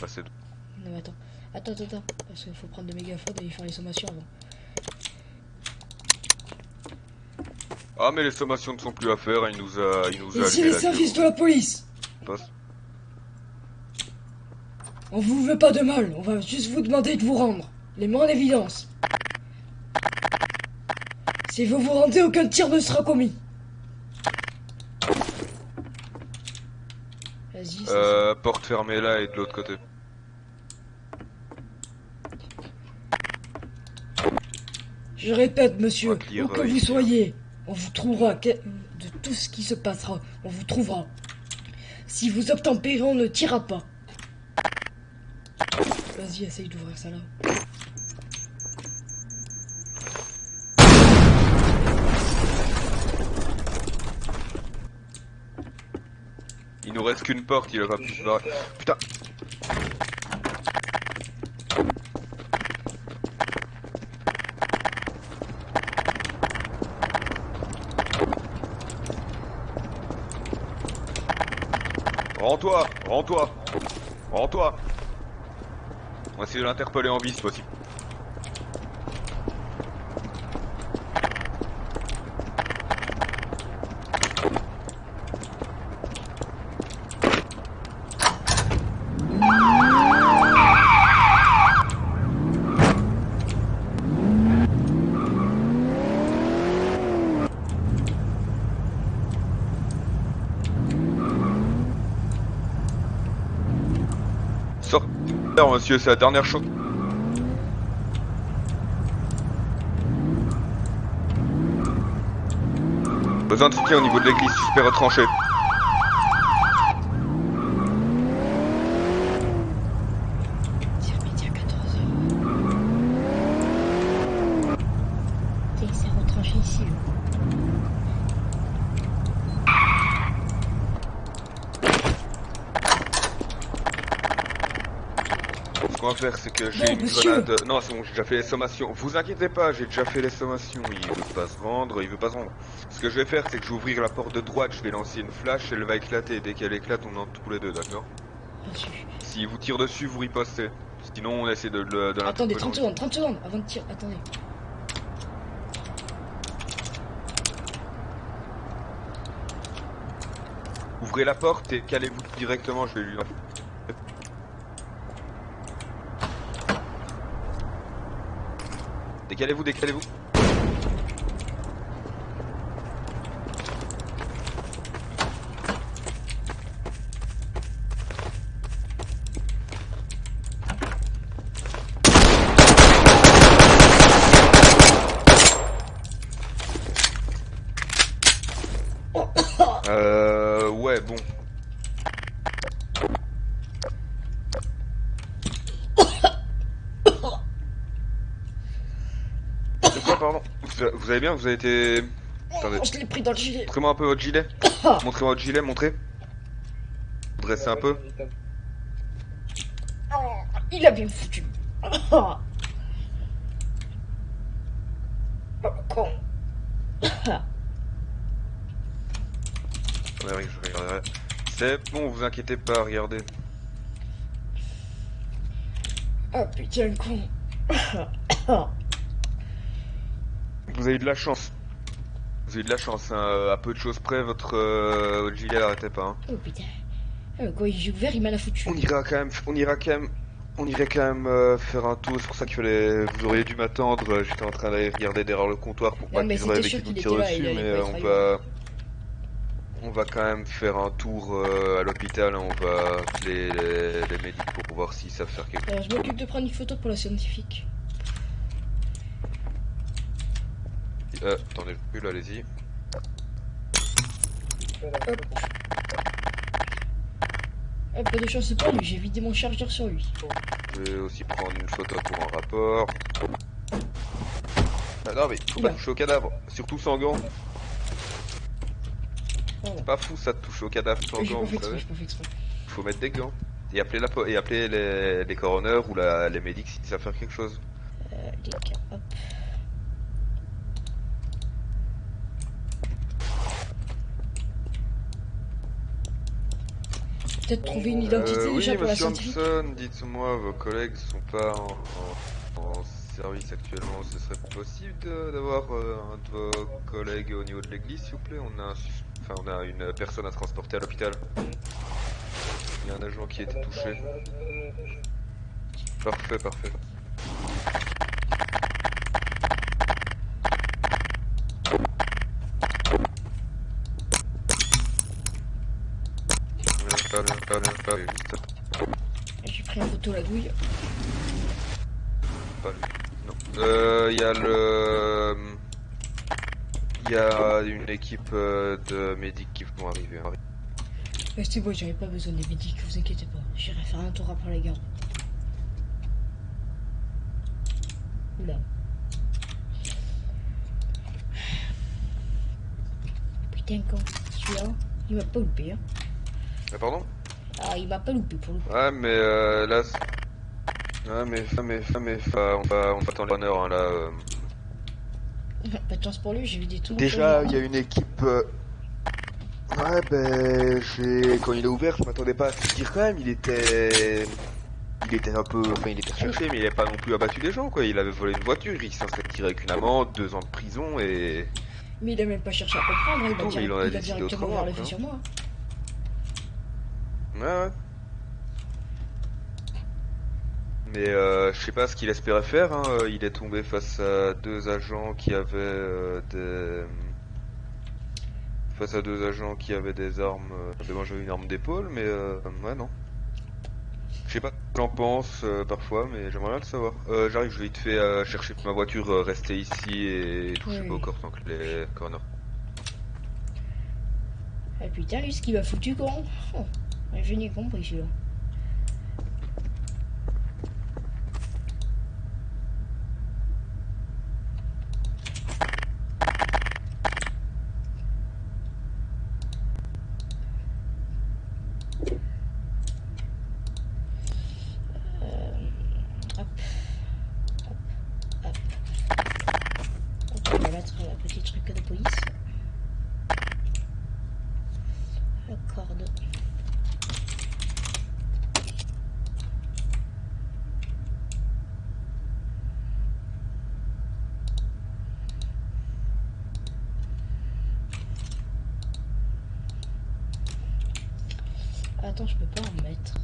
passer. Non mais attends. Attends. Parce qu'il faut prendre de mégaphones et faire les sommations avant. Ah mais les sommations ne sont plus à faire, il nous a Ici allumé les la services de gueule. la police. Passe. On vous veut pas de mal, on va juste vous demander de vous rendre. Les mains en évidence. Si vous vous rendez, aucun tir ne sera commis. Vas-y, c'est ça. Porte fermée là et de l'autre côté. Je répète, On va monsieur, clear, où que vous ici, hein. soyez, on vous trouvera. De tout ce qui se passera, on vous trouvera. Si vous obtempérez, on ne tirera pas. Vas-y, essaye d'ouvrir ça là. Il nous reste qu'une porte, il a pas pu se barrer. Putain. Rends-toi. Rends-toi. On va essayer de l'interpeller en vie si possible. Sortez, monsieur, c'est la dernière chose. Besoin de soutien au niveau de l'église, suspect retranché. C'est midi à 14h. C'est retranché ici. Ce qu'on va faire, c'est que j'ai Non, une monsieur. grenade. Non, c'est bon, j'ai déjà fait les sommations. Vous inquiétez pas, j'ai déjà fait les sommations. Il veut pas se rendre, il veut pas se rendre. Ce que je vais faire, c'est que je vais ouvrir la porte de droite, je vais lancer une flash, elle va éclater. Dès qu'elle éclate, on entre tous les deux, d'accord? Reçu. S'il vous tire dessus, vous ripostez. Sinon, on essaie de Attendez, l'interpeller. 30 secondes avant de tirer. Attendez. Ouvrez la porte et calez-vous directement, je vais lui. Décalez-vous. Ouais, bon. De quoi, pardon? Vous allez bien? Vous avez été... Attendez. Je l'ai pris dans le gilet. Montrez-moi un peu votre gilet. Montrez-moi votre gilet, montrez. Dressez un peu. Il a bien foutu. Oh, con. Ouais, je regarderai. C'est bon, vous inquiétez pas, regardez. Oh putain, con. Vous avez eu de la chance. Hein. À peu de choses près, votre gilet arrêtait pas. Hein. Oh putain. Quand j'ai ouvert, il m'a la foutu. On irait quand même faire un tour. C'est pour ça qu'il fallait. Vous auriez dû m'attendre. J'étais en train d'aller regarder derrière le comptoir pour pas Non, mais qu'ils auraient c'était sûr qui nous qu'il tirent était là, dessus. il allait Mais pas être ailleurs. on va quand même faire un tour à l'hôpital. Hein. On va appeler les médicaux pour voir s'ils savent faire quelque chose. Alors, je m'occupe de prendre une photo pour la scientifique. Attendez, je recule, allez-y. Hop. Hop, pas de chance pour lui, j'ai vidé mon chargeur sur lui. Je vais aussi prendre une photo pour un rapport. Ah non mais faut pas toucher au cadavre, surtout sans gants. Oh. C'est pas fou ça de toucher au cadavre sans J'ai gants, pas fait vous savez. exprès. Faut mettre des gants. Et appeler les coroners ou les médics s'ils savent faire quelque chose. Les gars, hop. peut-être trouver une identité déjà Oui, pour la monsieur scientifique. Hanson, dites-moi, vos collègues sont pas en service actuellement. Ce serait possible d'avoir un de vos collègues au niveau de l'église, s'il vous plaît? Enfin, on a une personne à transporter à l'hôpital. Il y a un agent qui a été touché. Parfait, parfait. Pas lui, J'ai pris une photo la douille. pas lui. Non. Il y a une équipe de médics qui vont arriver. C'est bon, j'avais pas besoin des médics, vous inquiétez pas. J'irai faire un tour après la gare. Oula. Putain, con. Celui-là, il m'a pas loupé. Hein. Ah, pardon? Ah, il m'a pas loupé pour le coup. Ouais, mais là. Ouais, on va attendre l'honneur, hein, là. Pas de chance pour lui, j'ai vu des trucs. Déjà, il y a une équipe. Ouais, ben, quand il a ouvert, je m'attendais pas à ce qu'il tire quand même. Il était un peu. Enfin, il était recherché, mais il avait pas non plus abattu des gens, quoi. Il avait volé une voiture, il s'en s'est tiré avec une amende, 2 ans de prison et. Mais il a même pas cherché à comprendre, hein. Non, mais il en a il a décidé directement autrement, ouvert le après, feu hein. sur moi. Ouais. Mais je sais pas ce qu'il espérait faire, hein. Il est tombé face à deux agents qui avaient face à deux agents qui avaient des armes, moi j'avais une arme d'épaule, mais ouais non. Je sais pas ce que j'en pense parfois, mais j'aimerais bien le savoir. J'arrive, je vais vite fait chercher ma voiture, rester ici et toucher pas au Oui. corps tant que les corners. Et putain, lui, ce qu'il m'a foutu, con. Oh, je n'ai compris, celui-là. Hop. Hop. Hop. On va mettre un petit truc de police. La corde. Attends, je peux pas en mettre.